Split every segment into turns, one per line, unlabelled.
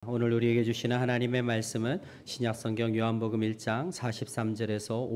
오늘 우리에게 주시는 하나님의 말씀은 신약성경 요한복음 1장 43절에서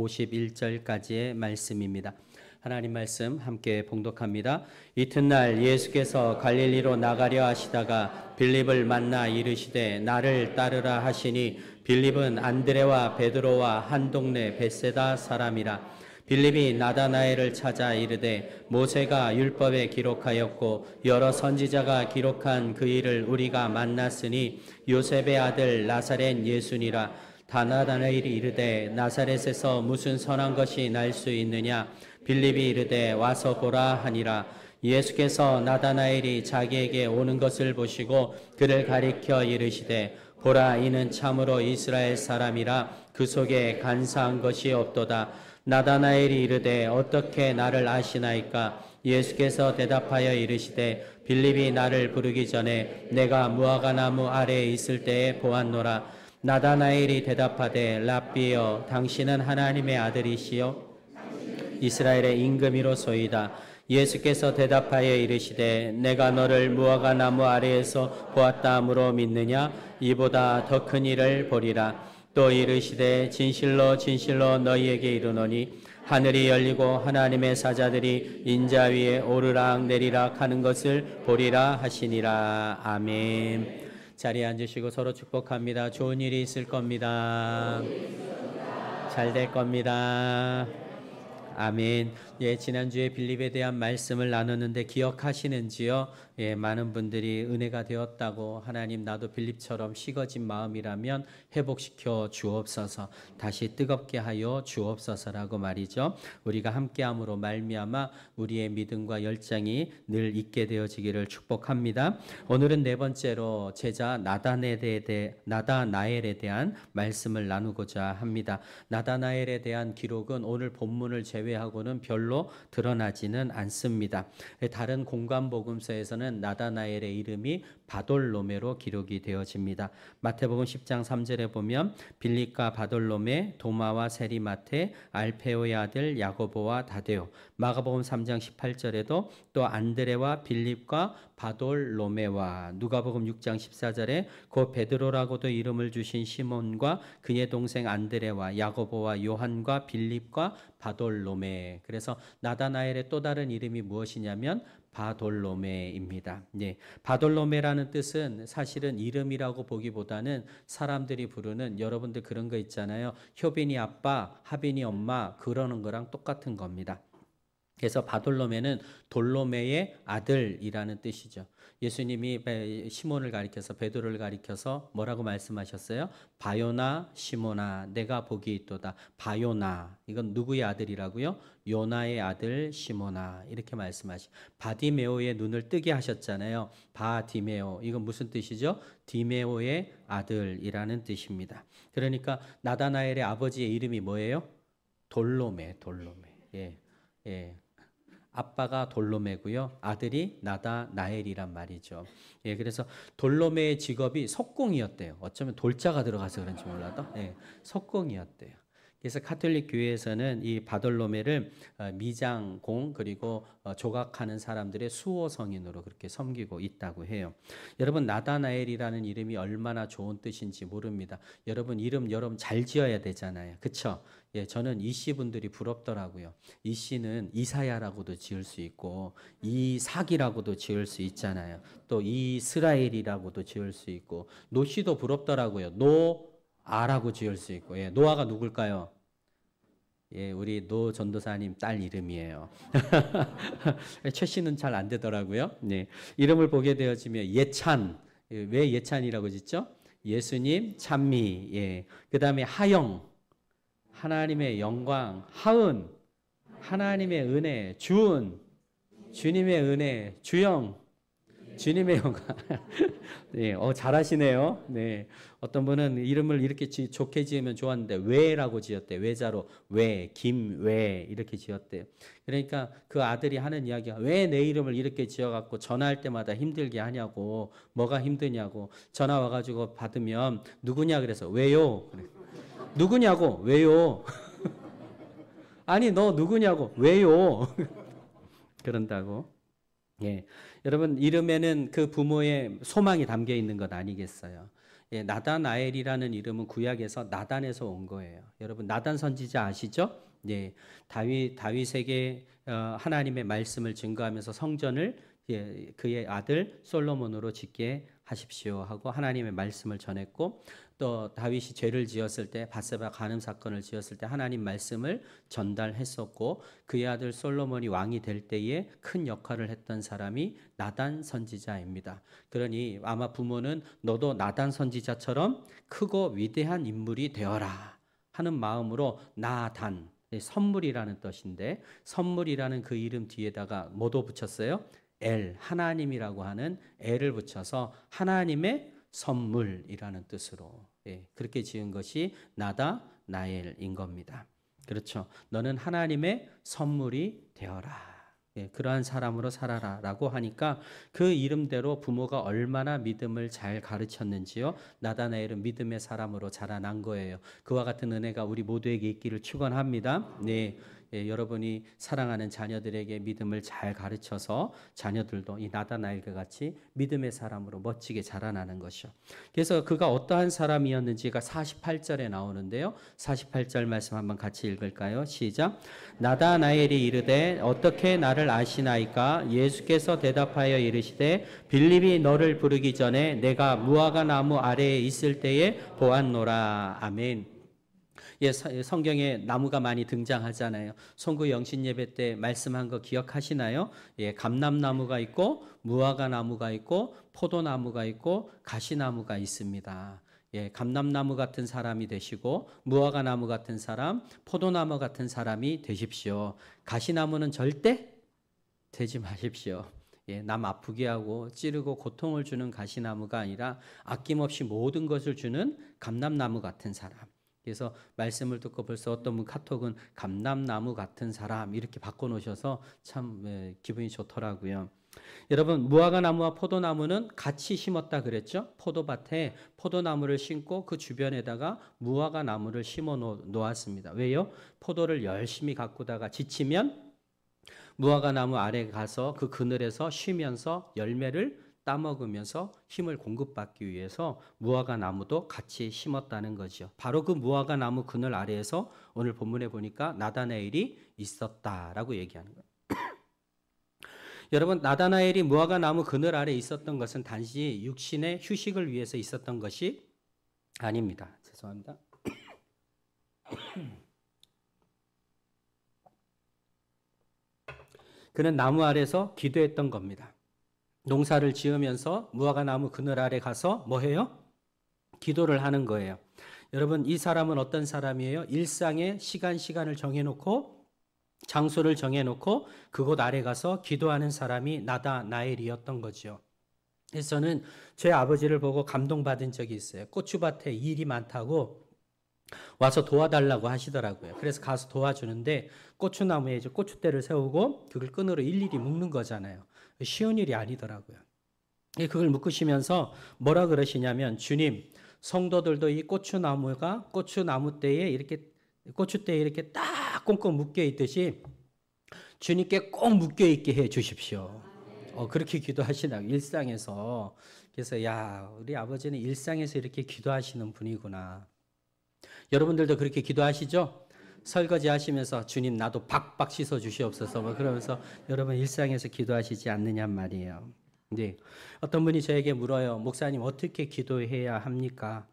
51절까지의 말씀입니다. 하나님 말씀 함께 봉독합니다. 이튿날 예수께서 갈릴리로 나가려 하시다가 빌립을 만나 이르시되 나를 따르라 하시니 빌립은 안드레와 베드로와 한 동네 벳세다 사람이라. 빌립이 나다나엘을 찾아 이르되 모세가 율법에 기록하였고 여러 선지자가 기록한 그 일을 우리가 만났으니 요셉의 아들 나사렛 예수니라. 나다나엘이 이르되 나사렛에서 무슨 선한 것이 날 수 있느냐. 빌립이 이르되 와서 보라 하니라. 예수께서 나다나엘이 자기에게 오는 것을 보시고 그를 가리켜 이르시되 보라, 이는 참으로 이스라엘 사람이라. 그 속에 간사한 것이 없도다. 나다나엘이 이르되 어떻게 나를 아시나이까? 예수께서 대답하여 이르시되 빌립이 나를 부르기 전에 내가 무화과 나무 아래에 있을 때에 보았노라. 나다나엘이 대답하되 랍비여, 당신은 하나님의 아들이시요 이스라엘의 임금이로소이다. 예수께서 대답하여 이르시되 내가 너를 무화과 나무 아래에서 보았다 함으로 믿느냐? 이보다 더 큰 일을 보리라. 또 이르시되 진실로 진실로 너희에게 이르노니 하늘이 열리고 하나님의 사자들이 인자 위에 오르락 내리락 하는 것을 보리라 하시니라. 아멘. 자리에 앉으시고 서로 축복합니다. 좋은 일이 있을 겁니다. 잘 될 겁니다. 아멘. 예, 지난주에 빌립에 대한 말씀을 나눴는데 기억하시는지요? 예, 많은 분들이 은혜가 되었다고, 하나님 나도 빌립처럼 식어진 마음이라면 회복시켜 주옵소서, 다시 뜨겁게 하여 주옵소서라고 말이죠. 우리가 함께함으로 말미암아 우리의 믿음과 열정이 늘 있게 되어지기를 축복합니다. 오늘은 네 번째로 제자 나다나엘에 대한 말씀을 나누고자 합니다. 나다나엘에 대한 기록은 오늘 본문을 제외하고는 별로 드러나지는 않습니다. 다른 공간 복음서에서는 나다나엘의 이름이 바돌로메로 기록이 되어집니다. 마태복음 10장 3절에 보면 빌립과 바돌로메, 도마와 세리마테, 알페오의 아들 야고보와 다데오. 마가복음 3장 18절에도 또 안드레와 빌립과 바돌로메와, 누가복음 6장 14절에 곧 베드로라고도 이름을 주신 시몬과 그의 동생 안드레와 야고보와 요한과 빌립과 바돌로메. 그래서 나다나엘의 또 다른 이름이 무엇이냐면 바돌로메입니다. 예, 바돌로메라는 뜻은 사실은 이름이라고 보기보다는 사람들이 부르는, 여러분들 그런 거 있잖아요. 효빈이 아빠, 하빈이 엄마 그러는 거랑 똑같은 겁니다. 그래서 바돌로메는 돌로메의 아들이라는 뜻이죠. 예수님이 시몬을 가리켜서, 베드로를 가리켜서 뭐라고 말씀하셨어요? 바요나 시몬아 내가 복이 있도다. 바요나, 이건 누구의 아들이라고요? 요나의 아들 시몬아, 이렇게 말씀하시. 바디메오의 눈을 뜨게 하셨잖아요. 바디메오, 이건 무슨 뜻이죠? 디메오의 아들이라는 뜻입니다. 그러니까 나다나엘의 아버지의 이름이 뭐예요? 돌로메. 예, 예. 아빠가 돌로메고요, 아들이 나다나엘이란 말이죠. 예, 그래서 돌로메의 직업이 석공이었대요. 어쩌면 돌자가 들어가서 그런지 몰라도, 예, 석공이었대요. 그래서 카톨릭 교회에서는 이 바돌로메를 미장공 그리고 조각하는 사람들의 수호 성인으로 그렇게 섬기고 있다고 해요. 여러분, 나다나엘이라는 이름이 얼마나 좋은 뜻인지 모릅니다. 여러분 이름 여러분 잘 지어야 되잖아요. 그렇죠? 예, 저는 이씨 분들이 부럽더라고요. 이씨는 이사야라고도 지을 수 있고 이삭이라고도 지을 수 있잖아요. 또 이스라엘이라고도 지을 수 있고, 노씨도 부럽더라고요. 노아라고 지을 수 있고. 예, 노아가 누굴까요? 예, 우리 노 전도사님 딸 이름이에요. 최 씨는 잘 안 되더라고요. 네, 이름을 보게 되어지면 예찬, 왜 예찬이라고 짓죠? 예수님, 찬미. 예, 그 다음에 하영, 하나님의 영광. 하은, 하나님의 은혜. 주은, 주님의 은혜. 주영, 주님의 영광. 네, 잘하시네요. 네, 어떤 분은 이름을 이렇게 좋게 지으면 좋았는데 외라고 지었대. 외자로 외, 김외 이렇게 지었대요. 그러니까 그 아들이 하는 이야기가, 왜 내 이름을 이렇게 지어갖고 전화할 때마다 힘들게 하냐고, 뭐가 힘드냐고. 전화 와가지고 받으면 누구냐 그래서 왜요? 그래. 누구냐고, 왜요? 아니 너 누구냐고, 왜요? 그런다고. 예, 여러분 이름에는 그 부모의 소망이 담겨 있는 것 아니겠어요? 예, 나다나엘이라는 이름은 구약에서 나단에서 온 거예요. 여러분 나단 선지자 아시죠? 예, 다윗에게 하나님의 말씀을 증거하면서 성전을 예, 그의 아들 솔로몬으로 짓게 하십시오 하고 하나님의 말씀을 전했고, 또 다윗이 죄를 지었을 때 밧세바 간음 사건을 지었을 때 하나님 말씀을 전달했었고, 그의 아들 솔로몬이 왕이 될 때에 큰 역할을 했던 사람이 나단 선지자입니다. 그러니 아마 부모는 너도 나단 선지자처럼 크고 위대한 인물이 되어라 하는 마음으로 나단, 선물이라는 뜻인데, 선물이라는 그 이름 뒤에다가 뭐도 붙였어요? 엘, 하나님이라고 하는 엘을 붙여서 하나님의 선물이라는 뜻으로, 예, 그렇게 지은 것이 나다나엘인 겁니다. 그렇죠. 너는 하나님의 선물이 되어라. 예, 그러한 사람으로 살아라 라고 하니까 그 이름대로 부모가 얼마나 믿음을 잘 가르쳤는지요. 나다나엘은 믿음의 사람으로 자라난 거예요. 그와 같은 은혜가 우리 모두에게 있기를 축원합니다. 네. 예, 여러분이 사랑하는 자녀들에게 믿음을 잘 가르쳐서 자녀들도 이 나다나엘과 같이 믿음의 사람으로 멋지게 자라나는 것이요. 그래서 그가 어떠한 사람이었는지가 48절에 나오는데요. 48절 말씀 한번 같이 읽을까요? 시작. 나다나엘이 이르되 어떻게 나를 아시나이까? 예수께서 대답하여 이르시되 빌립이 너를 부르기 전에 내가 무화과 나무 아래에 있을 때에 보았노라. 아멘. 예, 성경에 나무가 많이 등장하잖아요. 송구 영신 예배 때 말씀한 거 기억하시나요? 예, 감람나무가 있고 무화과 나무가 있고 포도나무가 있고 가시나무가 있습니다. 예, 감람나무 같은 사람이 되시고 무화과 나무 같은 사람, 포도나무 같은 사람이 되십시오. 가시나무는 절대 되지 마십시오. 예, 남 아프게 하고 찌르고 고통을 주는 가시나무가 아니라 아낌없이 모든 것을 주는 감람나무 같은 사람. 그래서 말씀을 듣고 벌써 어떤 분 카톡은 감람나무 같은 사람 이렇게 바꿔놓으셔서 참 기분이 좋더라고요. 여러분 무화과 나무와 포도나무는 같이 심었다 그랬죠. 포도밭에 포도나무를 심고 그 주변에다가 무화과 나무를 심어 놓았습니다. 왜요? 포도를 열심히 가꾸다가 지치면 무화과 나무 아래 가서 그 그늘에서 쉬면서 열매를 따먹으면서 힘을 공급받기 위해서 무화과 나무도 같이 심었다는 거죠. 바로 그 무화과 나무 그늘 아래에서 오늘 본문에 보니까 나다나엘이 있었다라고 얘기하는 거예요. 여러분 나다나엘이 무화과 나무 그늘 아래 있었던 것은 단지 육신의 휴식을 위해서 있었던 것이 아닙니다. 죄송합니다. 그는 나무 아래서 기도했던 겁니다. 농사를 지으면서 무화과 나무 그늘 아래 가서 뭐 해요? 기도를 하는 거예요. 여러분 이 사람은 어떤 사람이에요? 일상에 시간을 정해놓고 장소를 정해놓고 그곳 아래 가서 기도하는 사람이 나다나엘이었던 거죠. 그래서 저는 제 아버지를 보고 감동받은 적이 있어요. 고추밭에 일이 많다고 와서 도와달라고 하시더라고요. 그래서 가서 도와주는데 고추나무에 이제 고추대를 세우고 그걸 끈으로 일일이 묶는 거잖아요. 쉬운 일이 아니더라고요. 그걸 묶으시면서 뭐라 그러시냐면 주님, 성도들도 이 고추나무가 고추나무대에 이렇게 고추대에 이렇게 딱 꽁꽁 묶여 있듯이 주님께 꼭 묶여 있게 해 주십시오. 그렇게 기도하시나요? 일상에서. 그래서 야, 우리 아버지는 일상에서 이렇게 기도하시는 분이구나. 여러분들도 그렇게 기도하시죠? 설거지 하시면서 주님 나도 박박 씻어 주시옵소서 뭐 그러면서 여러분 일상에서 기도하시지 않느냐 말이에요. 네. 어떤 분이 저에게 물어요. 목사님 어떻게 기도해야 합니까?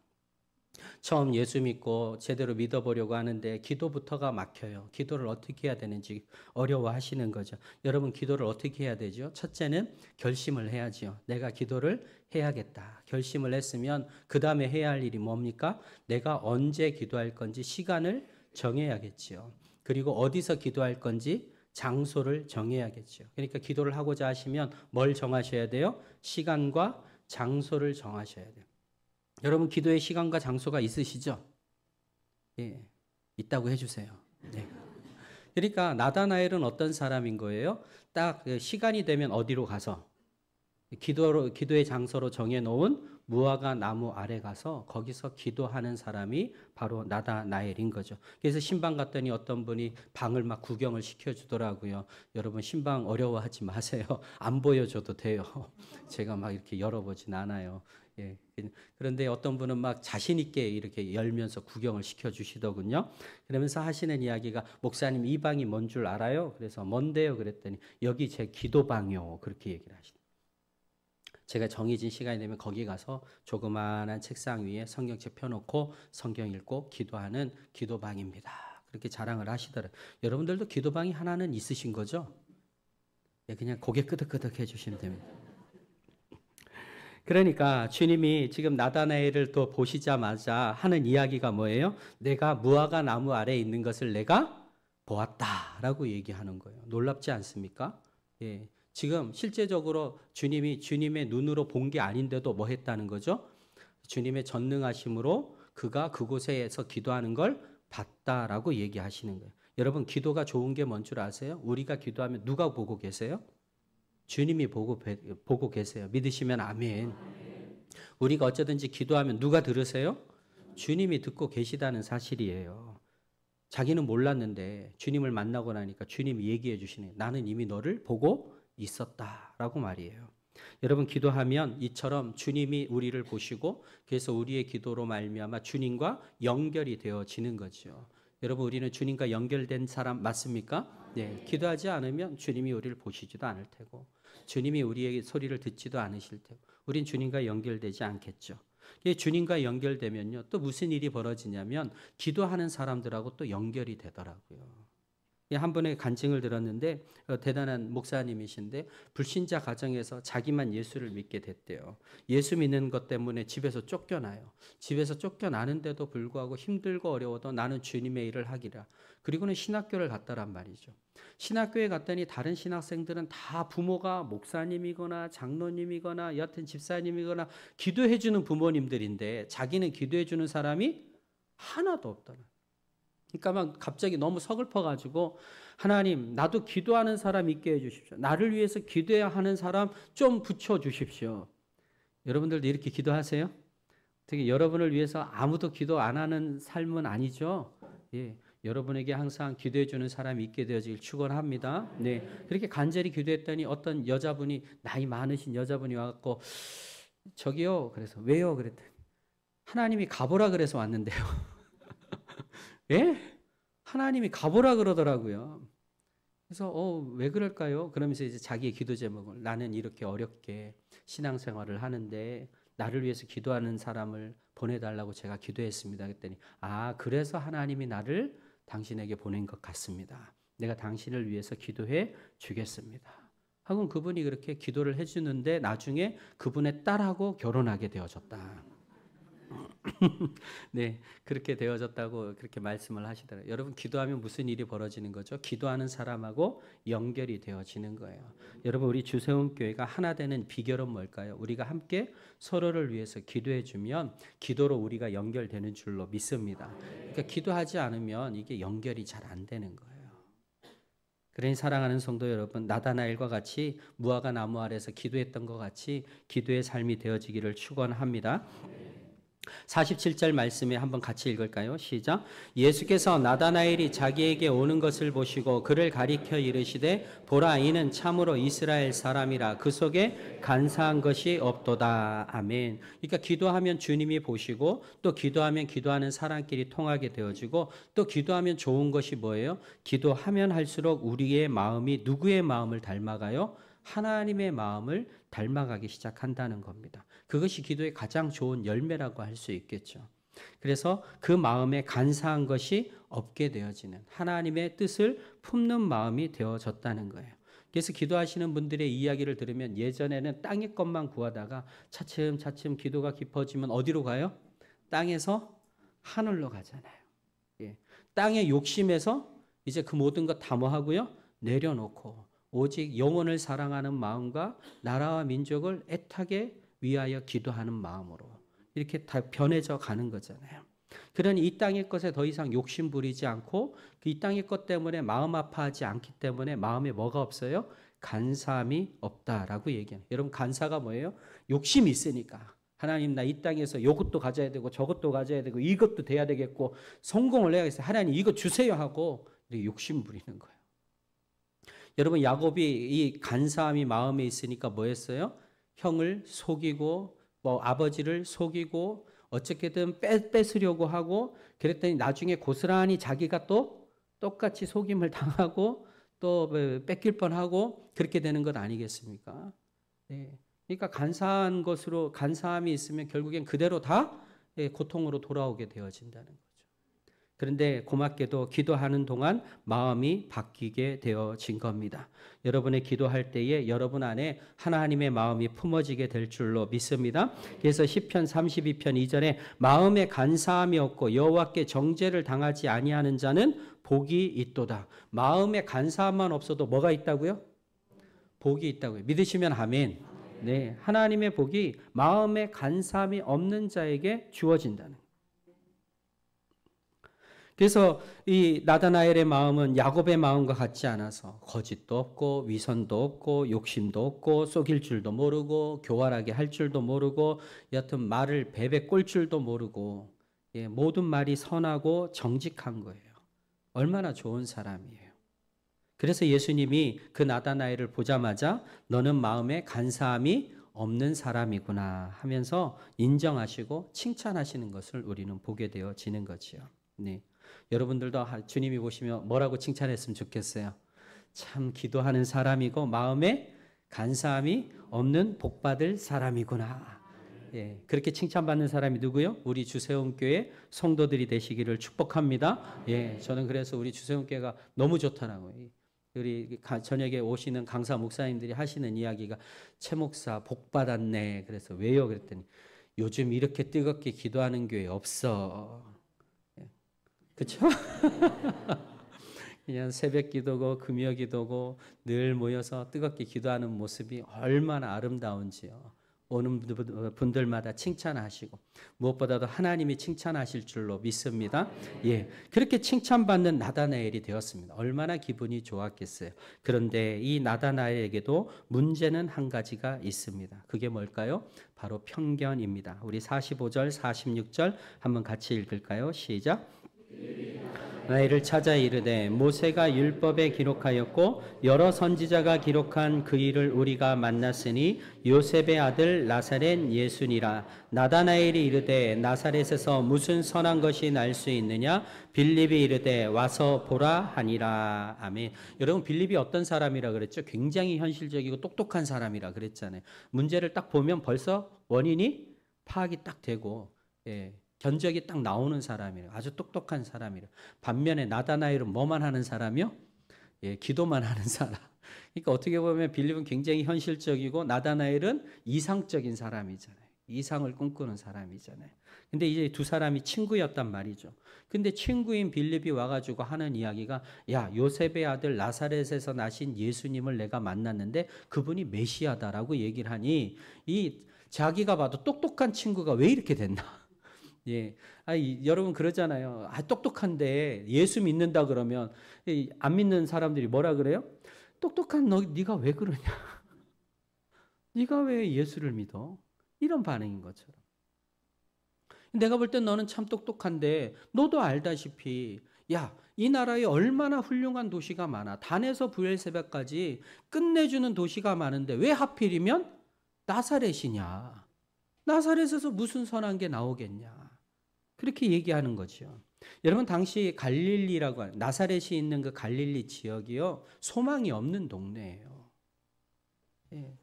처음 예수 믿고 제대로 믿어보려고 하는데 기도부터가 막혀요. 기도를 어떻게 해야 되는지 어려워하시는 거죠. 여러분 기도를 어떻게 해야 되죠? 첫째는 결심을 해야죠. 내가 기도를 해야겠다. 결심을 했으면 그 다음에 해야 할 일이 뭡니까? 내가 언제 기도할 건지 시간을 정해야겠지요. 그리고 어디서 기도할 건지 장소를 정해야겠죠. 그러니까 기도를 하고자 하시면 뭘 정하셔야 돼요? 시간과 장소를 정하셔야 돼요. 여러분 기도의 시간과 장소가 있으시죠? 예, 있다고 해주세요. 네. 그러니까 나다나엘은 어떤 사람인 거예요? 딱 시간이 되면 어디로 가서 기도의 장소로 정해놓은 무화과 나무 아래 가서 거기서 기도하는 사람이 바로 나다나엘인 거죠. 그래서 신방 갔더니 어떤 분이 방을 막 구경을 시켜주더라고요. 여러분 신방 어려워하지 마세요. 안 보여줘도 돼요. 제가 막 이렇게 열어보진 않아요. 예. 그런데 어떤 분은 막 자신 있게 이렇게 열면서 구경을 시켜주시더군요. 그러면서 하시는 이야기가 목사님 이 방이 뭔 줄 알아요? 그래서 뭔데요? 그랬더니 여기 제 기도방이요. 그렇게 얘기를 하시더라고요. 제가 정해진 시간이 되면 거기 가서 조그마한 책상 위에 성경책 펴놓고 성경 읽고 기도하는 기도방입니다. 그렇게 자랑을 하시더라고요. 여러분들도 기도방이 하나는 있으신 거죠? 예, 그냥 고개 끄덕끄덕 해주시면 됩니다. 그러니까 주님이 지금 나다나엘을 또 보시자마자 하는 이야기가 뭐예요? 내가 무화과 나무 아래에 있는 것을 내가 보았다라고 얘기하는 거예요. 놀랍지 않습니까? 예. 지금 실제적으로 주님이 주님의 눈으로 본 게 아닌데도 뭐 했다는 거죠? 주님의 전능하심으로 그가 그곳에서 기도하는 걸 봤다라고 얘기하시는 거예요. 여러분, 기도가 좋은 게 뭔 줄 아세요? 우리가 기도하면 누가 보고 계세요? 주님이 보고 계세요. 믿으시면 아멘. 우리가 어쩌든지 기도하면 누가 들으세요? 주님이 듣고 계시다는 사실이에요. 자기는 몰랐는데 주님을 만나고 나니까 주님이 얘기해 주시네. 나는 이미 너를 보고 있었다라고 말이에요. 여러분, 기도하면 이처럼 주님이 우리를 보시고 그래서 우리의 기도로 말미암아 주님과 연결이 되어지는 거죠. 여러분, 우리는 주님과 연결된 사람 맞습니까? 네. 기도하지 않으면 주님이 우리를 보시지도 않을 테고 주님이 우리의 소리를 듣지도 않으실 테고 우린 주님과 연결되지 않겠죠. 주님과 연결되면요, 또 무슨 일이 벌어지냐면 기도하는 사람들하고 또 연결이 되더라고요. 한 분의 간증을 들었는데 대단한 목사님이신데 불신자 가정에서 자기만 예수를 믿게 됐대요. 예수 믿는 것 때문에 집에서 쫓겨나요. 집에서 쫓겨나는데도 불구하고 힘들고 어려워도 나는 주님의 일을 하기라. 그리고는 신학교를 갔다란 말이죠. 신학교에 갔더니 다른 신학생들은 다 부모가 목사님이거나 장로님이거나 여하튼 집사님이거나 기도해 주는 부모님들인데 자기는 기도해 주는 사람이 하나도 없더라. 그러니까 막 갑자기 너무 서글퍼가지고 하나님, 나도 기도하는 사람 있게 해주십시오. 나를 위해서 기도해야 하는 사람 좀 붙여주십시오. 여러분들도 이렇게 기도하세요? 특히 여러분을 위해서 아무도 기도 안 하는 삶은 아니죠. 예, 여러분에게 항상 기도해 주는 사람이 있게 되어지길 축원합니다. 네, 그렇게 간절히 기도했더니 어떤 여자분이 나이 많으신 여자분이 와갖고 저기요, 그래서 왜요? 그랬더니 하나님이 가보라 그래서 왔는데요. 예? 하나님이 가보라 그러더라고요. 그래서 왜 그럴까요? 그러면서 이제 자기의 기도 제목을 나는 이렇게 어렵게 신앙생활을 하는데 나를 위해서 기도하는 사람을 보내달라고 제가 기도했습니다. 그랬더니 그래서 하나님이 나를 당신에게 보낸 것 같습니다. 내가 당신을 위해서 기도해 주겠습니다. 하고 그분이 그렇게 기도를 해주는데 나중에 그분의 딸하고 결혼하게 되어졌다. 네, 그렇게 되어졌다고 그렇게 말씀을 하시더라고요. 여러분, 기도하면 무슨 일이 벌어지는 거죠? 기도하는 사람하고 연결이 되어지는 거예요. 여러분, 우리 주세훈 교회가 하나 되는 비결은 뭘까요? 우리가 함께 서로를 위해서 기도해 주면 기도로 우리가 연결되는 줄로 믿습니다. 그러니까 기도하지 않으면 이게 연결이 잘 안 되는 거예요. 그러니 사랑하는 성도 여러분, 나다나엘과 같이 무화과 나무 아래서 기도했던 것 같이 기도의 삶이 되어지기를 축원합니다. 47절 말씀에 한번 같이 읽을까요? 시작. 예수께서 나다나엘이 자기에게 오는 것을 보시고 그를 가리켜 이르시되 보라, 이는 참으로 이스라엘 사람이라 그 속에 간사한 것이 없도다. 아멘. 그러니까 기도하면 주님이 보시고 또 기도하면 기도하는 사람끼리 통하게 되어지고 또 기도하면 좋은 것이 뭐예요? 기도하면 할수록 우리의 마음이 누구의 마음을 닮아가요? 하나님의 마음을 닮아가기 시작한다는 겁니다. 그것이 기도의 가장 좋은 열매라고 할 수 있겠죠. 그래서 그 마음에 간사한 것이 없게 되어지는 하나님의 뜻을 품는 마음이 되어졌다는 거예요. 그래서 기도하시는 분들의 이야기를 들으면 예전에는 땅의 것만 구하다가 차츰차츰 기도가 깊어지면 어디로 가요? 땅에서 하늘로 가잖아요. 예. 땅의 욕심에서 이제 그 모든 것 다 뭐 하고요? 내려놓고 오직 영혼을 사랑하는 마음과 나라와 민족을 애타게 위하여 기도하는 마음으로 이렇게 다 변해져 가는 거잖아요. 그러니 이 땅의 것에 더 이상 욕심 부리지 않고 이 땅의 것 때문에 마음 아파하지 않기 때문에 마음에 뭐가 없어요? 간사함이 없다라고 얘기해요. 여러분, 간사가 뭐예요? 욕심이 있으니까. 하나님, 나 이 땅에서 이것도 가져야 되고 저것도 가져야 되고 이것도 돼야 되겠고 성공을 해야겠어요. 하나님, 이거 주세요 하고 욕심 부리는 거예요. 여러분, 야곱이 이 간사함이 마음에 있으니까 뭐 했어요? 형을 속이고 뭐 아버지를 속이고 어떻게든 뺏으려고 하고 그랬더니 나중에 고스란히 자기가 또 똑같이 속임을 당하고 또 뺏길 뻔하고 그렇게 되는 것 아니겠습니까? 네. 그러니까 간사함이 있으면 결국엔 그대로 다 고통으로 돌아오게 되어진다는 거죠. 그런데 고맙게도 기도하는 동안 마음이 바뀌게 되어진 겁니다. 여러분의 기도할 때에 여러분 안에 하나님의 마음이 품어지게 될 줄로 믿습니다. 그래서 시편 32편 2절에 마음에 간사함이 없고 여호와께 정죄를 당하지 아니하는 자는 복이 있도다. 마음에 간사함만 없어도 뭐가 있다고요? 복이 있다고요. 믿으시면 아멘. 네, 하나님의 복이 마음에 간사함이 없는 자에게 주어진다는 거예요. 그래서 이 나다나엘의 마음은 야곱의 마음과 같지 않아서 거짓도 없고 위선도 없고 욕심도 없고 속일 줄도 모르고 교활하게 할 줄도 모르고 여하튼 말을 베베 꼴 줄도 모르고 모든 말이 선하고 정직한 거예요. 얼마나 좋은 사람이에요. 그래서 예수님이 그 나다나엘을 보자마자 너는 마음에 간사함이 없는 사람이구나 하면서 인정하시고 칭찬하시는 것을 우리는 보게 되어지는 거지요. 네. 여러분들도 주님이 보시면 뭐라고 칭찬했으면 좋겠어요? 참 기도하는 사람이고 마음에 간사함이 없는 복받을 사람이구나. 예, 그렇게 칭찬받는 사람이 누구요? 우리 주세훈교회 성도들이 되시기를 축복합니다. 예, 저는 그래서 우리 주세훈교회가 너무 좋더라고요. 우리 저녁에 오시는 강사 목사님들이 하시는 이야기가 최 목사 복 받았네. 그래서 왜요? 그랬더니 요즘 이렇게 뜨겁게 기도하는 교회 없어. 그렇죠? 그냥 새벽 기도고 금요 기도고 늘 모여서 뜨겁게 기도하는 모습이 얼마나 아름다운지요. 오는 분들마다 칭찬하시고 무엇보다도 하나님이 칭찬하실 줄로 믿습니다. 예, 그렇게 칭찬받는 나다나엘이 되었습니다. 얼마나 기분이 좋았겠어요. 그런데 이 나다나엘에게도 문제는 한 가지가 있습니다. 그게 뭘까요? 바로 편견입니다. 우리 45절, 46절 한번 같이 읽을까요? 시작. 나이를 찾아 이르되 모세가 율법에 기록하였고 여러 선지자가 기록한 그 일을 우리가 만났으니 요셉의 아들 나사렛 예수니라. 나다나엘이 이르되 나사렛에서 무슨 선한 것이 날 수 있느냐? 빌립이 이르되 와서 보라 하니라. 아멘. 여러분 빌립이 어떤 사람이라 그랬죠? 굉장히 현실적이고 똑똑한 사람이라 그랬잖아요. 문제를 딱 보면 벌써 원인이 파악이 딱 되고 견적이 딱 나오는 사람이에요. 아주 똑똑한 사람이에요. 반면에 나다나엘은 뭐만 하는 사람이요? 기도만 하는 사람. 그러니까 어떻게 보면 빌립은 굉장히 현실적이고 나다나엘은 이상적인 사람이잖아요. 이상을 꿈꾸는 사람이잖아요. 근데 이제 두 사람이 친구였단 말이죠. 근데 친구인 빌립이 와가지고 하는 이야기가 야, 요셉의 아들 나사렛에서 나신 예수님을 내가 만났는데 그분이 메시아다라고 얘기를 하니 이 자기가 봐도 똑똑한 친구가 왜 이렇게 됐나? 예, 여러분 그러잖아요. 똑똑한데 예수 믿는다 그러면 안 믿는 사람들이 뭐라 그래요? 똑똑한 네가 왜 그러냐? 네가 왜 예수를 믿어? 이런 반응인 것처럼. 내가 볼 땐 너는 참 똑똑한데 너도 알다시피 야, 이 나라에 얼마나 훌륭한 도시가 많아. 단에서 브엘세바까지 끝내주는 도시가 많은데 왜 하필이면 나사렛이냐? 나사렛에서 무슨 선한 게 나오겠냐? 그렇게 얘기하는 거죠. 여러분 당시 갈릴리라고 하는 나사렛이 있는 그 갈릴리 지역이요. 소망이 없는 동네예요.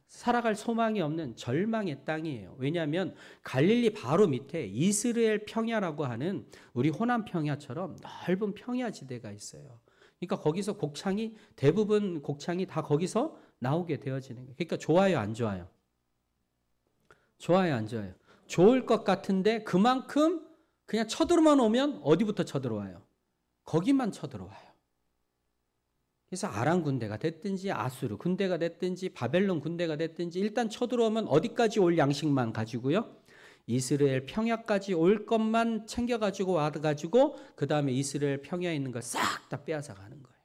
살아갈 소망이 없는 절망의 땅이에요. 왜냐하면 갈릴리 바로 밑에 이스라엘 평야라고 하는 우리 호남 평야처럼 넓은 평야지대가 있어요. 그러니까 거기서 대부분 곡창이 다 거기서 나오게 되어지는 거예요. 그러니까 좋아요, 안 좋아요? 좋아요, 안 좋아요? 좋을 것 같은데 그만큼 그냥 쳐들어만 오면 어디부터 쳐들어와요? 거기만 쳐들어와요. 그래서 아람 군대가 됐든지 아수르 군대가 됐든지 바벨론 군대가 됐든지 일단 쳐들어오면 어디까지 올 양식만 가지고요. 이스라엘 평야까지 올 것만 챙겨가지고 와가지고 그 다음에 이스라엘 평야에 있는 걸 싹 다 빼앗아 가는 거예요.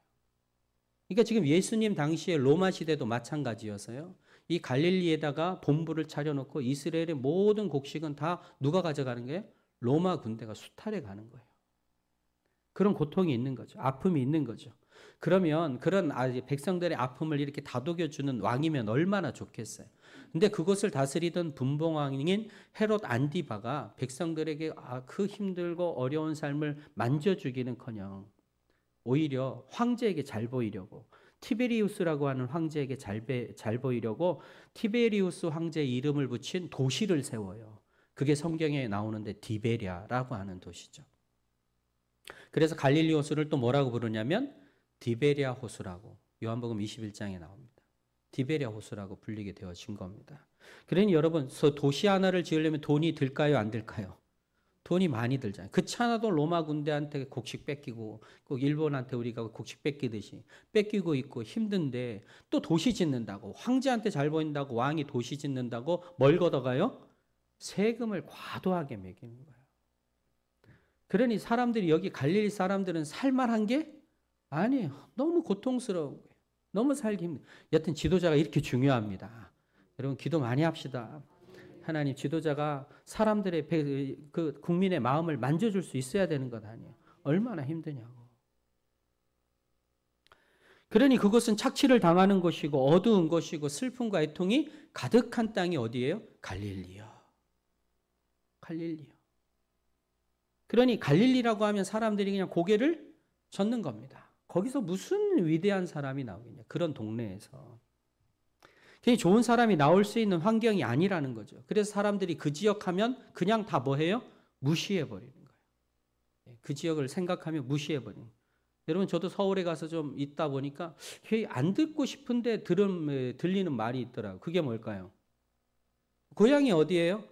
그러니까 지금 예수님 당시에 로마 시대도 마찬가지여서요. 이 갈릴리에다가 본부를 차려놓고 이스라엘의 모든 곡식은 다 누가 가져가는 거예요? 로마 군대가 수탈해 가는 거예요. 그런 고통이 있는 거죠. 아픔이 있는 거죠. 그러면 그런 백성들의 아픔을 이렇게 다독여주는 왕이면 얼마나 좋겠어요. 근데 그것을 다스리던 분봉왕인 헤롯 안디바가 백성들에게 그 힘들고 어려운 삶을 만져주기는커녕 오히려 황제에게 잘 보이려고, 티베리우스라고 하는 황제에게 잘 보이려고 티베리우스 황제의 이름을 붙인 도시를 세워요. 그게 성경에 나오는데 디베랴라고 하는 도시죠. 그래서 갈릴리 호수를 또 뭐라고 부르냐면 디베랴 호수라고 요한복음 21장에 나옵니다. 디베랴 호수라고 불리게 되어진 겁니다. 그러니 여러분, 도시 하나를 지으려면 돈이 들까요, 안 들까요? 돈이 많이 들잖아요. 그렇지 않아도 로마 군대한테 곡식 뺏기고, 꼭 일본한테 우리가 곡식 뺏기듯이 뺏기고 있고 힘든데, 또 도시 짓는다고, 황제한테 잘 보인다고 왕이 도시 짓는다고 뭘 걷어가요? 세금을 과도하게 매기는 거예요. 그러니 사람들이, 여기 갈릴리 사람들은 살만한 게 아니에요. 너무 고통스러운 거예요. 너무 살기 힘들어요. 여튼 지도자가 이렇게 중요합니다. 여러분 기도 많이 합시다. 하나님, 지도자가 사람들의 그 국민의 마음을 만져줄 수 있어야 되는 것 아니에요. 얼마나 힘드냐고. 그러니 그것은 착취를 당하는 것이고 어두운 것이고 슬픔과 애통이 가득한 땅이 어디예요? 갈릴리요. 갈릴리요. 그러니 갈릴리라고 하면 사람들이 그냥 고개를 젓는 겁니다. 거기서 무슨 위대한 사람이 나오겠냐. 그런 동네에서. 굉장히 좋은 사람이 나올 수 있는 환경이 아니라는 거죠. 그래서 사람들이 그 지역 하면 그냥 다 뭐 해요? 무시해버리는 거예요. 그 지역을 생각하면 무시해버리는 거예요. 여러분, 저도 서울에 가서 좀 있다 보니까 안 듣고 싶은데 들리는 말이 있더라고요. 그게 뭘까요? 고향이 어디예요?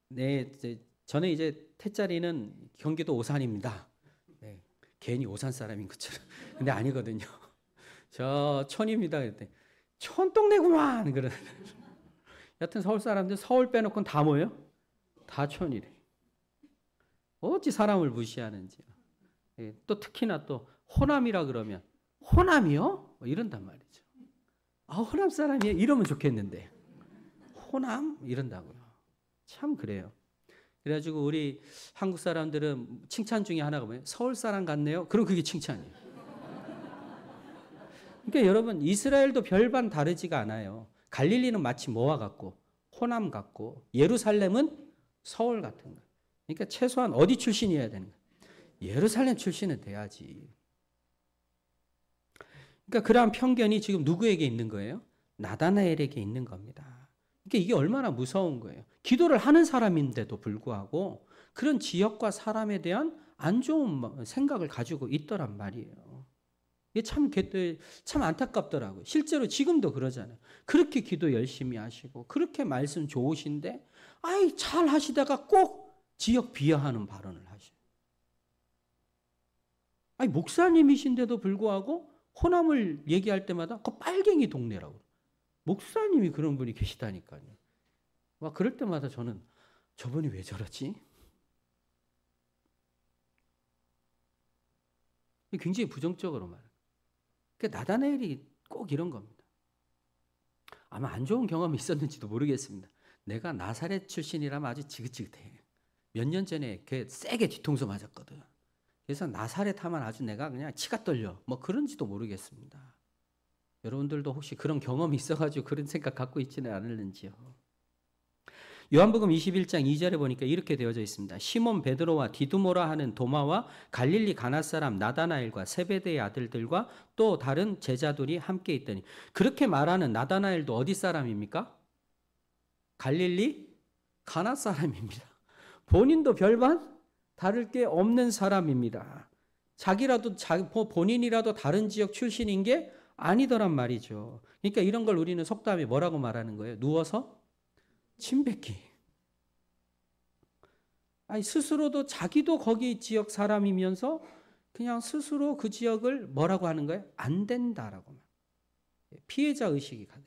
네, 저는 이제 태자리는 경기도 오산입니다. 네, 괜히 오산 사람인 것처럼. 근데 아니거든요. 저 촌입니다. 그랬더니 촌동네구만. 그러는. 여튼 서울 사람들 서울 빼놓고는 다 뭐예요? 다 촌이래. 어찌 사람을 무시하는지요. 예, 또 특히나 또 호남이라 그러면 호남이요? 이런단 말이죠. 호남 사람이에요? 이러면 좋겠는데 호남? 이런다고요. 참 그래요. 그래가지고 우리 한국 사람들은 칭찬 중에 하나가 뭐예요? 서울 사람 같네요. 그럼 그게 칭찬이에요. 그러니까 여러분, 이스라엘도 별반 다르지가 않아요. 갈릴리는 마치 뭐와 같고 호남 같고 예루살렘은 서울 같은 거예요. 그러니까 최소한 어디 출신이어야 되는 거예요? 예루살렘 출신은 돼야지. 그러니까 그러한 편견이 지금 누구에게 있는 거예요? 나다나엘에게 있는 겁니다. 그러니까 이게 얼마나 무서운 거예요. 기도를 하는 사람인데도 불구하고 그런 지역과 사람에 대한 안 좋은 생각을 가지고 있더란 말이에요. 이게 참 안타깝더라고요. 실제로 지금도 그러잖아요. 그렇게 기도 열심히 하시고 그렇게 말씀 좋으신데 잘 하시다가 꼭 지역 비하하는 발언을 하셔요. 목사님이신데도 불구하고 호남을 얘기할 때마다 그 빨갱이 동네라고. 목사님이 그런 분이 계시다니까요. 그럴 때마다 저는 저분이 왜 저러지? 굉장히 부정적으로 말해요. 그러니까 나다나엘이 꼭 이런 겁니다. 아마 안 좋은 경험이 있었는지도 모르겠습니다. 내가 나사렛 출신이라면 아주 지긋지긋해. 몇 년 전에 걔 세게 뒤통수 맞았거든. 그래서 나사렛 하면 아주 내가 그냥 치가 떨려. 그런지도 모르겠습니다. 여러분들도 혹시 그런 경험이 있어가지고 그런 생각 갖고 있지는 않을는지요. 요한복음 21장 2절에 보니까 이렇게 되어져 있습니다. 시몬 베드로와 디두모라 하는 도마와 갈릴리 가나 사람 나다나엘과 세베대의 아들들과 또 다른 제자들이 함께 있더니, 그렇게 말하는 나다나엘도 어디 사람입니까? 갈릴리 가나 사람입니다. 본인도 별반 다를 게 없는 사람입니다. 본인이라도 다른 지역 출신인 게 아니더란 말이죠. 그러니까 이런 걸 우리는 속담에 뭐라고 말하는 거예요? 누워서 침뱉기. 스스로도 자기도 거기 지역 사람이면서 그냥 스스로 그 지역을 뭐라고 하는 거예요? 안 된다라고. 피해자 의식이 가득,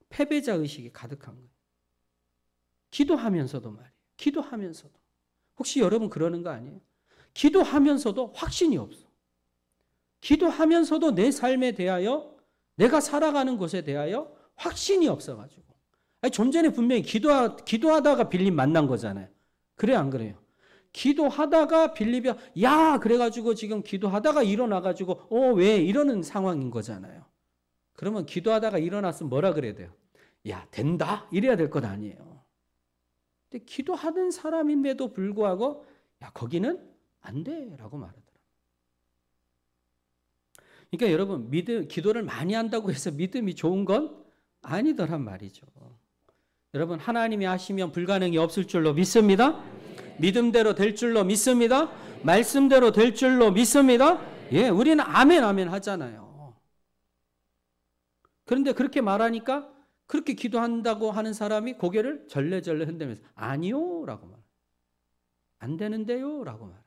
패배자 의식이 가득한 거예요. 기도하면서도 말이에요. 기도하면서도. 혹시 여러분 그러는 거 아니에요? 기도하면서도 확신이 없어. 기도하면서도 내 삶에 대하여, 내가 살아가는 곳에 대하여 확신이 없어가지고. 좀 전에 분명히 기도하다가 빌립 만난 거잖아요. 그래, 안 그래요? 기도하다가 빌립이 그래가지고 지금 기도하다가 일어나가지고 왜 이러는 상황인 거잖아요. 그러면 기도하다가 일어났으면 뭐라 그래야 돼요? 야, 된다? 이래야 될 것 아니에요. 근데 기도하는 사람임에도 불구하고 야, 거기는 안 돼 라고 말하더라. 그러니까 여러분, 기도를 많이 한다고 해서 믿음이 좋은 건 아니더란 말이죠. 여러분, 하나님이 하시면 불가능이 없을 줄로 믿습니다. 믿음대로 될 줄로 믿습니다. 말씀대로 될 줄로 믿습니다. 예, 우리는 아멘 아멘 하잖아요. 그런데 그렇게 말하니까 그렇게 기도한다고 하는 사람이 고개를 절레절레 흔들면서 아니요 라고 말. 안 되는데요 라고 말.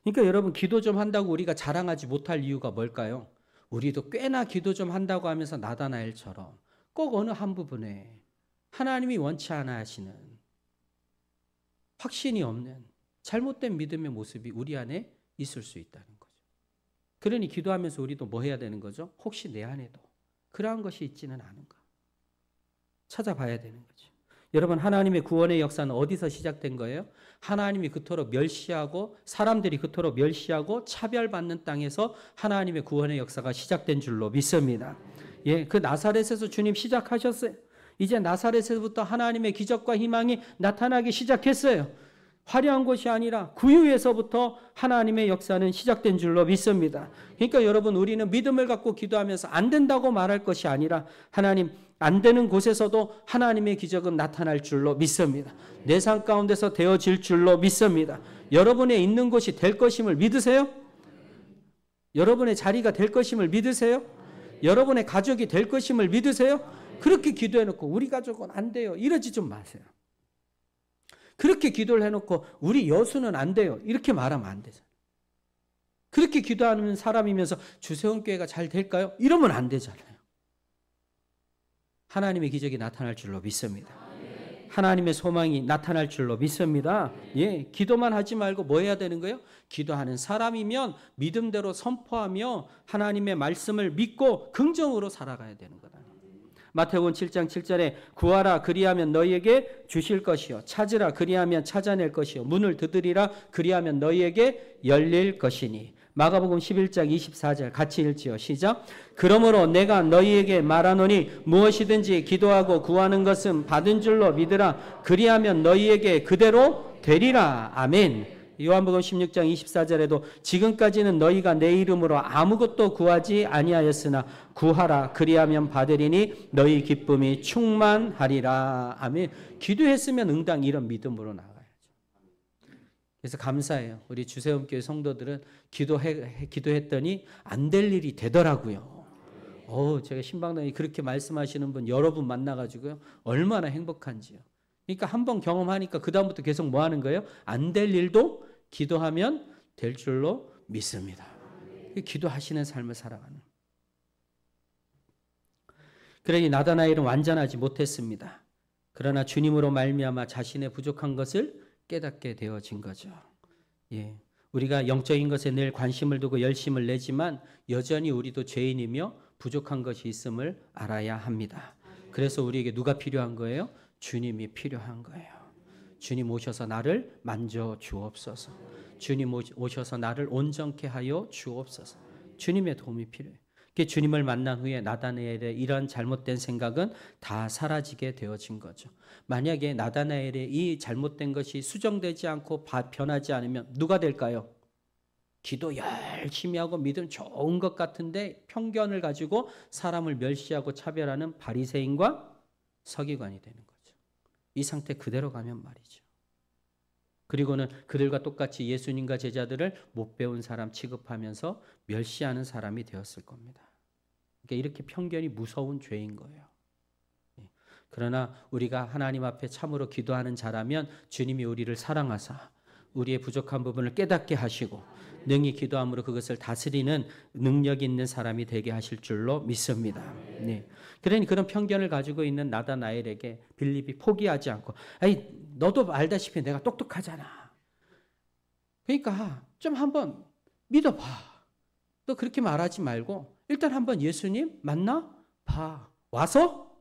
그러니까 여러분, 기도 좀 한다고 우리가 자랑하지 못할 이유가 뭘까요? 우리도 꽤나 기도 좀 한다고 하면서 나다나엘처럼 꼭 어느 한 부분에 하나님이 원치 않아 하시는 확신이 없는 잘못된 믿음의 모습이 우리 안에 있을 수 있다는 거죠. 그러니 기도하면서 우리도 뭐 해야 되는 거죠? 혹시 내 안에도 그러한 것이 있지는 않은가? 찾아봐야 되는 거죠. 여러분, 하나님의 구원의 역사는 어디서 시작된 거예요? 하나님이 그토록 멸시하고 사람들이 그토록 멸시하고 차별받는 땅에서 하나님의 구원의 역사가 시작된 줄로 믿습니다. 예, 그 나사렛에서 주님 시작하셨어요. 이제 나사렛에서부터 하나님의 기적과 희망이 나타나기 시작했어요. 화려한 것이 아니라 구유에서부터 하나님의 역사는 시작된 줄로 믿습니다. 그러니까 여러분, 우리는 믿음을 갖고 기도하면서 안 된다고 말할 것이 아니라 하나님, 안 되는 곳에서도 하나님의 기적은 나타날 줄로 믿습니다. 내 삶 가운데서 되어질 줄로 믿습니다. 여러분의 있는 곳이 될 것임을 믿으세요? 여러분의 자리가 될 것임을 믿으세요? 여러분의 가족이 될 것임을 믿으세요? 그렇게 기도해놓고 우리 가족은 안 돼요, 이러지 좀 마세요. 그렇게 기도를 해놓고 우리 여수는 안 돼요, 이렇게 말하면 안 되잖아요. 그렇게 기도하는 사람이면서 주세원교회가 잘 될까요? 이러면 안 되잖아요. 하나님의 기적이 나타날 줄로 믿습니다. 하나님의 소망이 나타날 줄로 믿습니다. 예, 기도만 하지 말고 뭐 해야 되는 거예요? 기도하는 사람이면 믿음대로 선포하며 하나님의 말씀을 믿고 긍정으로 살아가야 되는 거다. 마태복음 7장 7절에 구하라 그리하면 너희에게 주실 것이요 찾으라 그리하면 찾아낼 것이요 문을 두드리라 그리하면 너희에게 열릴 것이니. 마가복음 11장 24절 같이 읽지요. 시작. 그러므로 내가 너희에게 말하노니 무엇이든지 기도하고 구하는 것은 받은 줄로 믿으라. 그리하면 너희에게 그대로 되리라. 아멘. 요한복음 16장 24절에도 지금까지는 너희가 내 이름으로 아무것도 구하지 아니하였으나 구하라 그리하면 받으리니 너희 기쁨이 충만하리라. 아멘. 기도했으면 응당 이런 믿음으로 나가야죠. 그래서 감사해요. 우리 주세움교회 성도들은 기도했더니 안 될 일이 되더라고요. 제가 신방당이 그렇게 말씀하시는 분 여러 분 만나가지고요, 얼마나 행복한지요. 그러니까 한번 경험하니까 그 다음부터 계속 뭐 하는 거예요? 안 될 일도 기도하면 될 줄로 믿습니다. 기도하시는 삶을 살아가는. 그러니 나다나엘은 완전하지 못했습니다. 그러나 주님으로 말미암아 자신의 부족한 것을 깨닫게 되어진 거죠. 예, 우리가 영적인 것에 늘 관심을 두고 열심을 내지만 여전히 우리도 죄인이며 부족한 것이 있음을 알아야 합니다. 그래서 우리에게 누가 필요한 거예요? 주님이 필요한 거예요. 주님 오셔서 나를 만져 주옵소서. 주님 오셔서 나를 온전케 하여 주옵소서. 주님의 도움이 필요해요. 주님을 만난 후에 나다나엘의 이런 잘못된 생각은 다 사라지게 되어진 거죠. 만약에 나다나엘의 이 잘못된 것이 수정되지 않고 변하지 않으면 누가 될까요? 기도 열심히 하고 믿음 좋은 것 같은데 편견을 가지고 사람을 멸시하고 차별하는 바리새인과 서기관이 되는 거죠. 이 상태 그대로 가면 말이죠. 그리고는 그들과 똑같이 예수님과 제자들을 못 배운 사람 취급하면서 멸시하는 사람이 되었을 겁니다. 그러니까 이렇게 편견이 무서운 죄인 거예요. 그러나 우리가 하나님 앞에 참으로 기도하는 자라면 주님이 우리를 사랑하사 우리의 부족한 부분을 깨닫게 하시고 능히 기도함으로 그것을 다스리는 능력 있는 사람이 되게 하실 줄로 믿습니다. 네. 그러니 그런 편견을 가지고 있는 나다나엘에게 빌립이 포기하지 않고, 아이 너도 알다시피 내가 똑똑하잖아. 그러니까 좀 한번 믿어봐. 또 그렇게 말하지 말고 일단 한번 예수님 만나 봐. 와서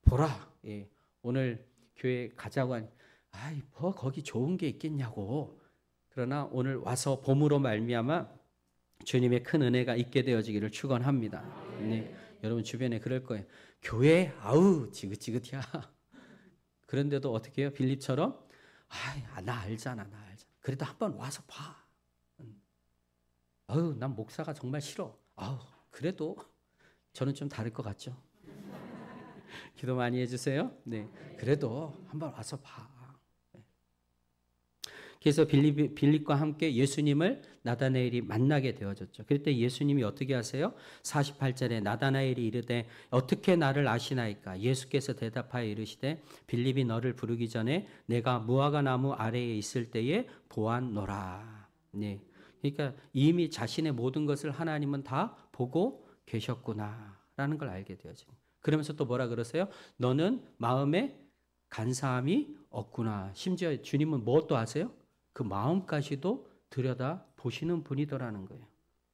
보라. 예. 오늘 교회 가자고 하니 아이 뭐 거기 좋은 게 있겠냐고. 그러나 오늘 와서 봄으로 말미암아 주님의 큰 은혜가 있게 되어지기를 축원합니다. 네. 여러분 주변에 그럴 거예요. 교회 아우 지긋지긋이야. 그런데도 어떻게 해요? 빌립처럼 나 알잖아, 나 알잖아. 그래도 한번 와서 봐. 아우 난 목사가 정말 싫어. 아우 그래도 저는 좀 다를 것 같죠. 기도 많이 해주세요. 네, 그래도 한번 와서 봐. 그래서 빌립과 함께 예수님을 나다나엘이 만나게 되어졌죠. 그럴 때 예수님이 어떻게 하세요? 48절에 나다나엘이 이르되 어떻게 나를 아시나이까? 예수께서 대답하여 이르시되 빌립이 너를 부르기 전에 내가 무화과 나무 아래에 있을 때에 보았노라. 네. 그러니까 이미 자신의 모든 것을 하나님은 다 보고 계셨구나라는 걸 알게 되어집니다. 그러면서 또 뭐라 그러세요? 너는 마음에 간사함이 없구나. 심지어 주님은 무엇도 아세요? 그 마음까지도 들여다 보시는 분이더라는 거예요.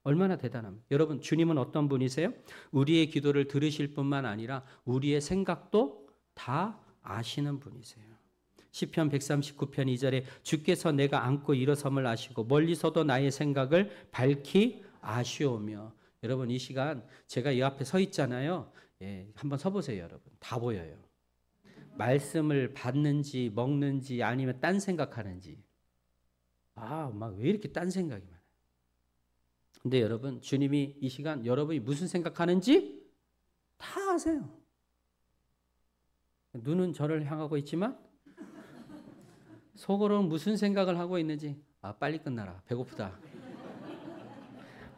얼마나 대단합니까? 여러분 주님은 어떤 분이세요? 우리의 기도를 들으실 뿐만 아니라 우리의 생각도 다 아시는 분이세요. 시편 139편 2절에 주께서 내가 앉고 일어섬을 아시고 멀리서도 나의 생각을 밝히 아시오며. 여러분 이 시간 제가 이 앞에 서 있잖아요. 예, 한번 서보세요. 여러분 다 보여요. 말씀을 받는지 먹는지 아니면 딴 생각하는지. 막 왜 이렇게 딴 생각이 많아요. 근데 여러분 주님이 이 시간 여러분이 무슨 생각하는지 다 아세요. 눈은 저를 향하고 있지만 속으로는 무슨 생각을 하고 있는지 빨리 끝나라. 배고프다.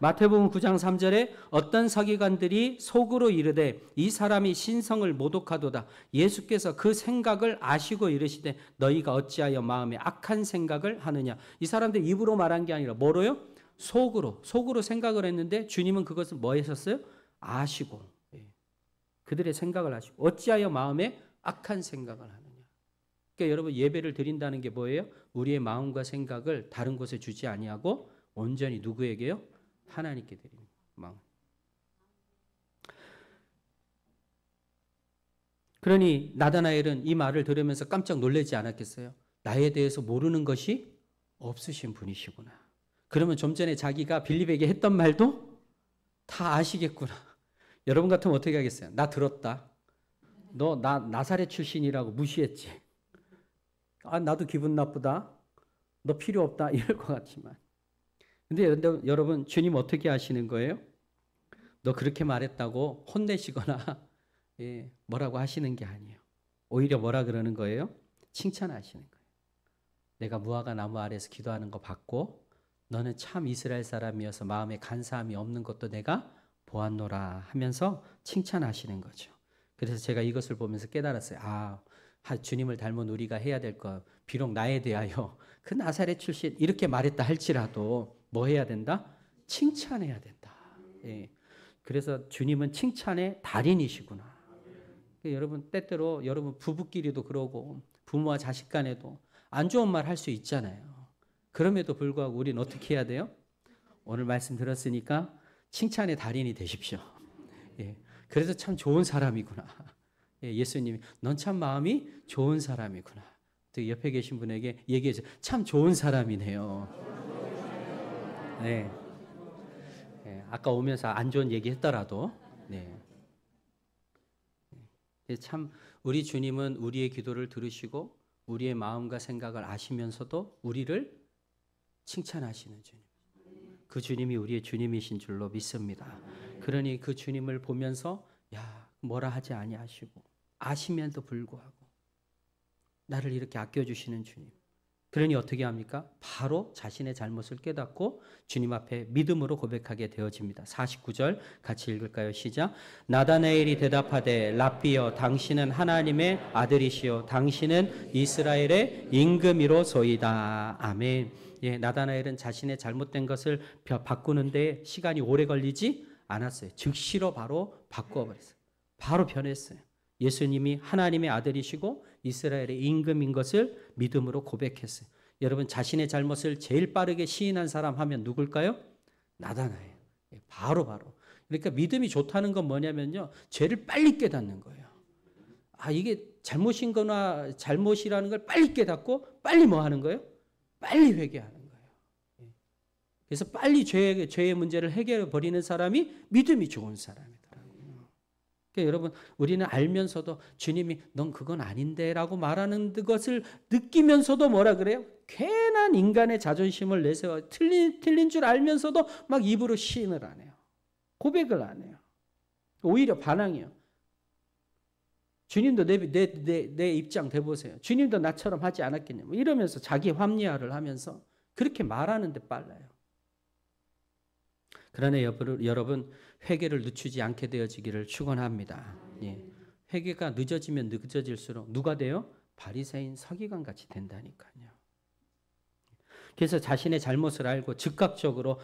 마태복음 9장 3절에 어떤 서기관들이 속으로 이르되 이 사람이 신성을 모독하도다. 예수께서 그 생각을 아시고 이르시되 너희가 어찌하여 마음에 악한 생각을 하느냐. 이 사람들 입으로 말한 게 아니라 뭐로요? 속으로 생각을 했는데 주님은 그것을 뭐 하셨어요? 아시고. 그들의 생각을 아시고 어찌하여 마음에 악한 생각을 하느냐. 그러니까 여러분 예배를 드린다는 게 뭐예요? 우리의 마음과 생각을 다른 곳에 주지 아니하고 온전히 누구에게요? 하나님께 드리는 마음. 그러니 나다나엘은 이 말을 들으면서 깜짝 놀라지 않았겠어요? 나에 대해서 모르는 것이 없으신 분이시구나. 그러면 좀 전에 자기가 빌립에게 했던 말도 다 아시겠구나. 여러분 같으면 어떻게 하겠어요? 나 들었다. 너 나사렛 출신이라고 무시했지. 나도 기분 나쁘다. 너 필요 없다. 이럴 것 같지만. 근데 여러분 주님 어떻게 하시는 거예요? 너 그렇게 말했다고 혼내시거나 뭐라고 하시는 게 아니에요. 오히려 뭐라 그러는 거예요? 칭찬하시는 거예요. 내가 무화과 나무 아래에서 기도하는 거 봤고 너는 참 이스라엘 사람이어서 마음에 간사함이 없는 것도 내가 보았노라 하면서 칭찬하시는 거죠. 그래서 제가 이것을 보면서 깨달았어요. 주님을 닮은 우리가 해야 될 것, 비록 나에 대하여 그 나사렛 출신 이렇게 말했다 할지라도 뭐 해야 된다? 칭찬해야 된다. 예. 그래서 주님은 칭찬의 달인이시구나. 여러분 때때로 여러분 부부끼리도 그러고 부모와 자식 간에도 안 좋은 말 할 수 있잖아요. 그럼에도 불구하고 우리는 어떻게 해야 돼요? 오늘 말씀 들었으니까 칭찬의 달인이 되십시오. 예. 그래서 참 좋은 사람이구나. 예수님이 넌 참 마음이 좋은 사람이구나. 옆에 계신 분에게 얘기해줘. 참 좋은 사람이네요. 네. 아까 오면서 안 좋은 얘기 했더라도 참 우리 주님은 우리의 기도를 들으시고 우리의 마음과 생각을 아시면서도 우리를 칭찬하시는 주님. 그 주님이 우리의 주님이신 줄로 믿습니다. 그러니 그 주님을 보면서 뭐라 하지 아니하시고 아시면도 불구하고 나를 이렇게 아껴주시는 주님. 그러니 어떻게 합니까? 바로 자신의 잘못을 깨닫고 주님 앞에 믿음으로 고백하게 되어집니다. 49절 같이 읽을까요? 시작. 나다나엘이 대답하되 랍비여 당신은 하나님의 아들이시요 당신은 이스라엘의 임금이로소이다. 아멘. 나다나엘은 자신의 잘못된 것을 바꾸는데 시간이 오래 걸리지 않았어요. 즉시로 바로 바꾸어버렸어요. 바로 변했어요. 예수님이 하나님의 아들이시고 이스라엘의 임금인 것을 믿음으로 고백했어요. 여러분 자신의 잘못을 제일 빠르게 시인한 사람 하면 누굴까요? 나다나엘. 바로. 그러니까 믿음이 좋다는 건 뭐냐면요. 죄를 빨리 깨닫는 거예요. 이게 잘못인 거나 잘못이라는 걸 빨리 깨닫고 빨리 뭐 하는 거예요? 빨리 회개하는 거예요. 그래서 빨리 죄의 문제를 해결해 버리는 사람이 믿음이 좋은 사람이더라고요. 그러니까 여러분, 우리는 알면서도 주님이 넌 그건 아닌데라고 말하는 것을 느끼면서도 뭐라 그래요? 괜한 인간의 자존심을 내세워 틀린 줄 알면서도 막 입으로 시인을 안 해요. 고백을 안 해요. 오히려 반항이에요. 주님도 내 입장 대보세요. 주님도 나처럼 하지 않았겠냐. 뭐 이러면서 자기 합리화를 하면서 그렇게 말하는데 빨라요. 그러나 여러분, 회개를 늦추지 않게 되어지기를 축원합니다. 예. 회개가 늦어지면 늦어질수록 누가 돼요? 바리새인 서기관 같이 된다니까요. 그래서 자신의 잘못을 알고 즉각적으로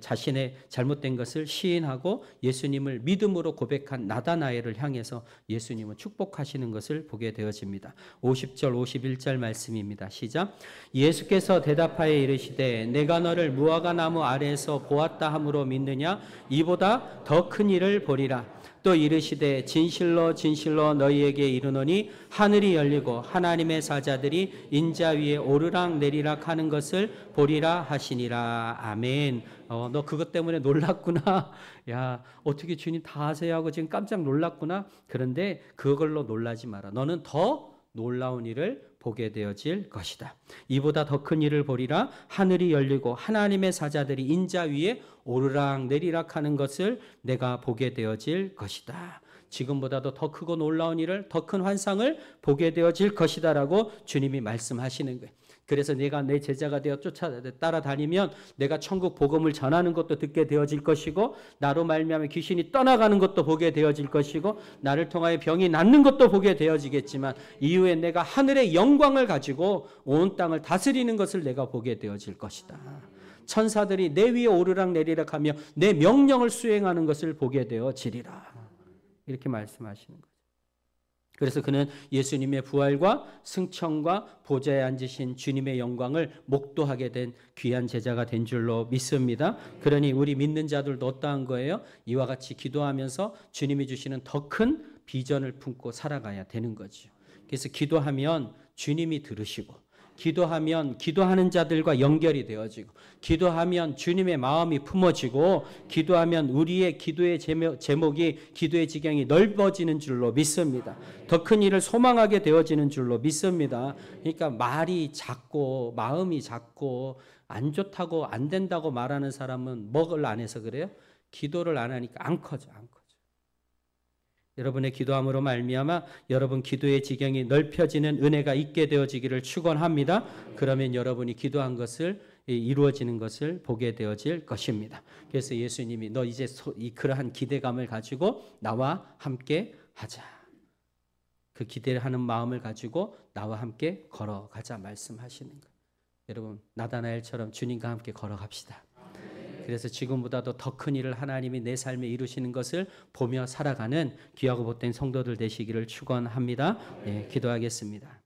자신의 잘못된 것을 시인하고 예수님을 믿음으로 고백한 나다나엘을 향해서 예수님은 축복하시는 것을 보게 되어집니다. 50절 51절 말씀입니다. 시작. 예수께서 대답하여 이르시되 내가 너를 무화과 나무 아래에서 보았다 함으로 믿느냐? 이보다 더 큰 일을 보리라. 또 이르시되 진실로 진실로 너희에게 이르노니 하늘이 열리고 하나님의 사자들이 인자 위에 오르락 내리락 하는 것을 보리라 하시니라. 아멘. 너 그것 때문에 놀랐구나. 야, 어떻게 주님 다 아세요 하고 지금 깜짝 놀랐구나. 그런데 그걸로 놀라지 마라. 너는 더 놀라운 일을 보게 되어질 것이다. 이보다 더 큰 일을 보리라. 하늘이 열리고 하나님의 사자들이 인자 위에 오르락 내리락 하는 것을 내가 보게 되어질 것이다. 지금보다도 더 크고 놀라운 일을, 더 큰 환상을 보게 되어질 것이다 라고 주님이 말씀하시는 거예요. 그래서 내가 내 제자가 되어 따라다니면 내가 천국 복음을 전하는 것도 듣게 되어질 것이고, 나로 말미암아 귀신이 떠나가는 것도 보게 되어질 것이고, 나를 통하여 병이 낫는 것도 보게 되어지겠지만 이후에 내가 하늘의 영광을 가지고 온 땅을 다스리는 것을 내가 보게 되어질 것이다. 천사들이 내 위에 오르락 내리락 하며 내 명령을 수행하는 것을 보게 되어지리라. 이렇게 말씀하시는 거예요. 그래서 그는 예수님의 부활과 승천과 보좌에 앉으신 주님의 영광을 목도하게 된 귀한 제자가 된 줄로 믿습니다. 그러니 우리 믿는 자들도 어떠한 거예요? 이와 같이 기도하면서 주님이 주시는 더 큰 비전을 품고 살아가야 되는 거죠. 그래서 기도하면 주님이 들으시고, 기도하면 기도하는 자들과 연결이 되어지고, 기도하면 주님의 마음이 품어지고, 기도하면 우리의 기도의 제목이, 기도의 지경이 넓어지는 줄로 믿습니다. 더 큰 일을 소망하게 되어지는 줄로 믿습니다. 그러니까 말이 작고 마음이 작고 안 좋다고 안 된다고 말하는 사람은 뭐를 안 해서 그래요? 기도를 안 하니까 안 커져. 여러분의 기도함으로 말미암아 여러분 기도의 지경이 넓혀지는 은혜가 있게 되어지기를 축원합니다. 그러면 여러분이 기도한 것을 이루어지는 것을 보게 되어질 것입니다. 그래서 예수님이 너 이제 그러한 기대감을 가지고 나와 함께 하자. 그 기대하는 마음을 가지고 나와 함께 걸어가자 말씀하시는 거예요. 여러분, 나다나엘처럼 주님과 함께 걸어갑시다. 그래서 지금보다도 더 큰 일을 하나님이 내 삶에 이루시는 것을 보며 살아가는 귀하고 복된 성도들 되시기를 축원합니다. 네, 기도하겠습니다.